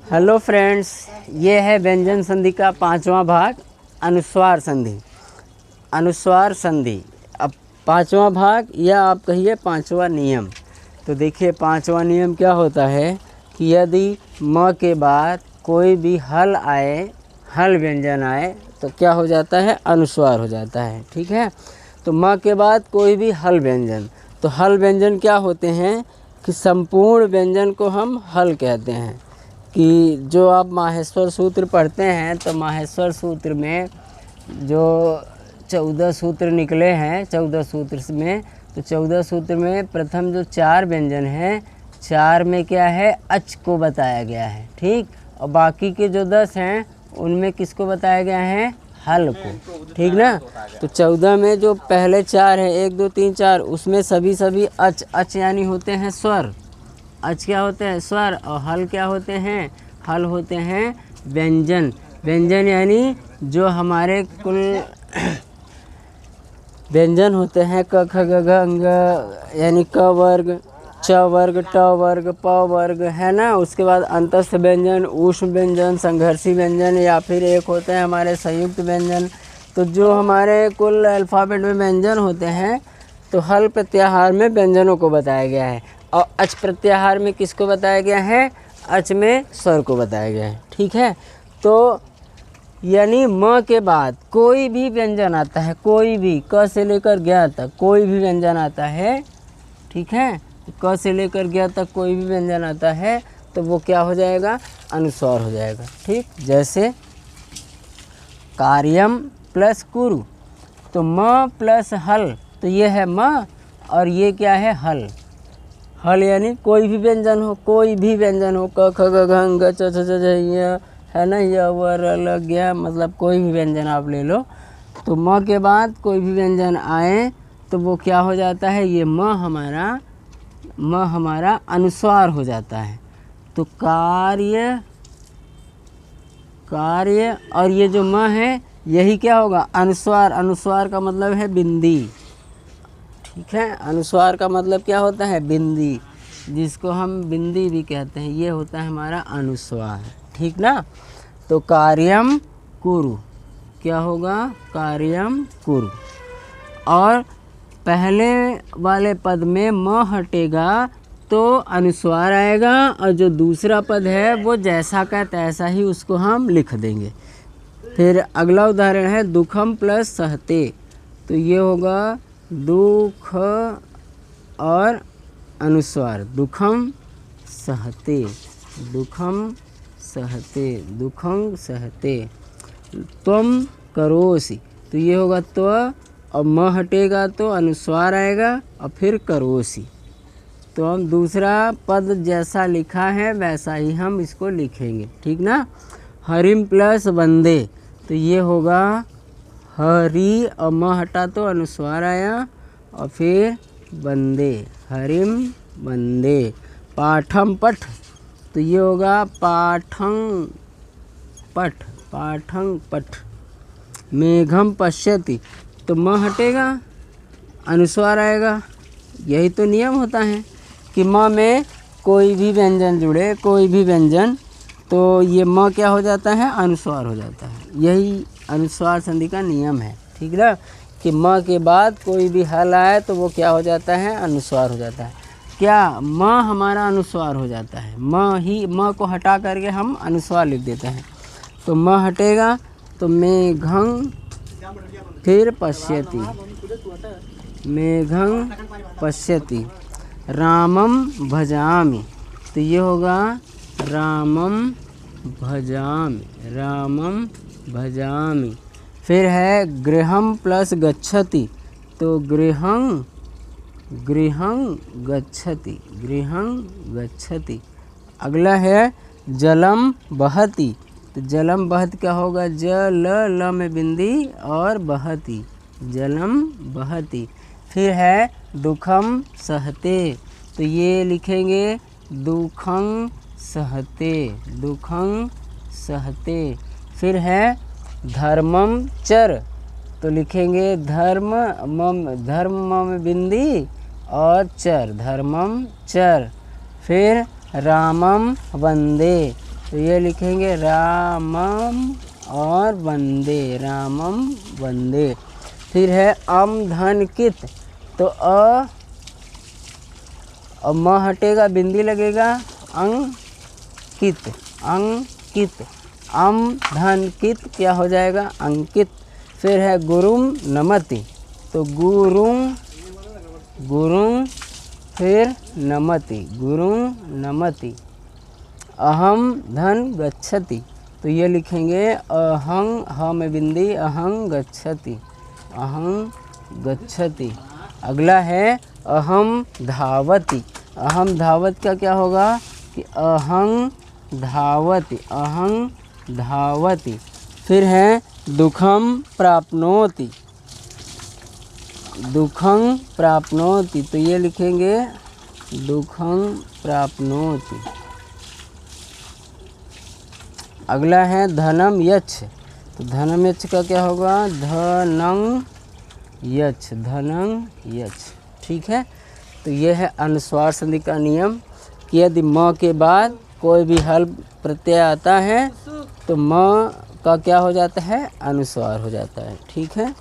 Hello friends, ये है व्यंजन संधि का 5वां भाग, अनुस्वार संधि। अनुस्वार संधि अब 5वां भाग या आप कहिए 5वां नियम। तो देखिए 5वां नियम क्या होता है कि यदि म के बाद कोई भी हल आए, हल व्यंजन आए तो क्या हो जाता है, अनुस्वार हो जाता है। ठीक है, तो म के बाद कोई भी हल व्यंजन, तो हल व्यंजन क्या होते हैं कि संपूर्ण व्यंजन को हम हल कहते हैं। कि जो आप माहेश्वर सूत्र पढ़ते हैं तो माहेश्वर सूत्र में जो 14 सूत्र निकले हैं, 14 सूत्र में, तो 14 सूत्र में प्रथम जो 4 व्यंजन हैं, 4 में क्या है, अच को बताया गया है। ठीक, और बाकी के जो 10 हैं उनमें किसको बताया गया है, हल को। ठीक ना, तो 14 में जो पहले 4 हैं, 1 2 3 4, उसमें सभी अच यानी होते हैं स्वर। अच क्या होते हैं, स्वर। और हल क्या होते हैं, हल होते हैं व्यंजन। व्यंजन यानी जो हमारे कुल व्यंजन होते हैं, क ख ग घ अंग, यानी क वर्ग, च वर्ग, ट वर्ग, प वर्ग, है ना। उसके बाद अंतस्थ व्यंजन, ऊष्म व्यंजन, संघर्षी व्यंजन, या फिर एक होते हैं हमारे संयुक्त व्यंजन। तो जो हमारे कुल अल्फ़ाबेट में व्यंजन होते हैं, तो हल प्रत्याहार में व्यंजनों को बताया गया है। और अच प्रत्याहार में किसको बताया गया है, अच में स्वर को बताया गया है। ठीक है, तो यानी म के बाद कोई भी व्यंजन आता है, कोई भी, क से लेकर ज्ञ तक कोई भी व्यंजन आता है। ठीक है, क से लेकर ज्ञ तक कोई भी व्यंजन आता है तो वो क्या हो जाएगा, अनुस्वार हो जाएगा। ठीक, जैसे कार्यम प्लस कुरु, तो म प्लस हल, तो ये है म और ये क्या है, हल। हल यानी कोई भी व्यंजन हो, कोई भी व्यंजन हो, क ख ग घ अंग च छ ज य, है ना, य व र ल ज्ञ, मतलब कोई भी व्यंजन आप ले लो। तो म के बाद कोई भी व्यंजन आए तो वो क्या हो जाता है, ये म हमारा अनुस्वार हो जाता है। तो कार्य और ये जो म है यही क्या होगा, अनुस्वार। अनुस्वार का मतलब है बिंदी। ठीक है, अनुस्वार का मतलब क्या होता है, बिंदी, जिसको हम बिंदी भी कहते हैं, ये होता है हमारा अनुस्वार। ठीक ना, तो कार्यम कुरु क्या होगा, कार्यम कुरु। और पहले वाले पद में म हटेगा तो अनुस्वार आएगा, और जो दूसरा पद है वो जैसा का तैसा ही उसको हम लिख देंगे। फिर अगला उदाहरण है दुखम प्लस सहते, तो ये होगा दुख और अनुस्वार, दुखम सहते, दुखम सहते, दुखं सहते। त्वम करोसि, तो ये होगा त्व, और म हटेगा तो अनुस्वार आएगा, और फिर करोसि। तो हम दूसरा पद जैसा लिखा है वैसा ही हम इसको लिखेंगे। ठीक ना, हरिम प्लस वंदे, तो ये होगा हरि, और म हटा तो अनुस्वार आया, और फिर वंदे, हरिम वंदे। पाठम पठ, तो ये होगा पाठं पठ, पाठं पठ। मेघम पश्यति, तो म हटेगा, अनुस्वार आएगा। यही तो नियम होता है कि म में कोई भी व्यंजन जुड़े, कोई भी व्यंजन, तो ये म क्या हो जाता है, अनुस्वार हो जाता है। यही अनुस्वार संधि का नियम है। ठीक ना, कि म के बाद कोई भी हल आए तो वो क्या हो जाता है, अनुस्वार हो जाता है। क्या म हमारा अनुस्वार हो जाता है, म को हटा करके हम अनुस्वार लिख देते हैं। तो म हटेगा तो मेघं, फिर पश्यति, मेघं पश्यति। रामम भजामि, तो ये होगा रामम भजामि, रामम भजामि। फिर है गृहम प्लस गच्छति, तो गृहं गच्छति, गृहं गच्छति। अगला है जलम बहति, तो जलम बहति क्या होगा, जल, ल में बिंदी और बहति, जलम बहति। फिर है दुखम सहते, तो ये लिखेंगे दुखं सहते, दुखं सहते। फिर है धर्मम चर, तो लिखेंगे धर्म में बिंदी और चर, धर्मम चर। फिर रामम वंदे, तो ये लिखेंगे रामम और वंदे, रामम वंदे। फिर है अम धन कित, तो म हटेगा, बिंदी लगेगा, अंकित, अंकित, अम धन कित क्या हो जाएगा, अंकित। फिर है गुरुम नमति, तो गुरुम, गुरुम, फिर नमति, गुरुम नमति। अहम धन गच्छति, तो ये लिखेंगे अहं, ह में बिंदी, अहं गच्छति, अहं गच्छति। अगला है अहम धावति, अहम धावत का क्या होगा कि अहं धावति, अहं धावति। फिर है दुखम प्राप्नोति, दुखं प्राप्नोति, तो ये लिखेंगे दुखं प्राप्नोति। अगला है धनम यच्छ, तो धनम यच्छ का क्या होगा, धनं यच्छ, धनं यच्छ। ठीक है, तो ये है अनुस्वार संधि का नियम कि यदि म के बाद कोई भी हल प्रत्यय आता है तो म का क्या हो जाता है, अनुस्वार हो जाता है। ठीक है।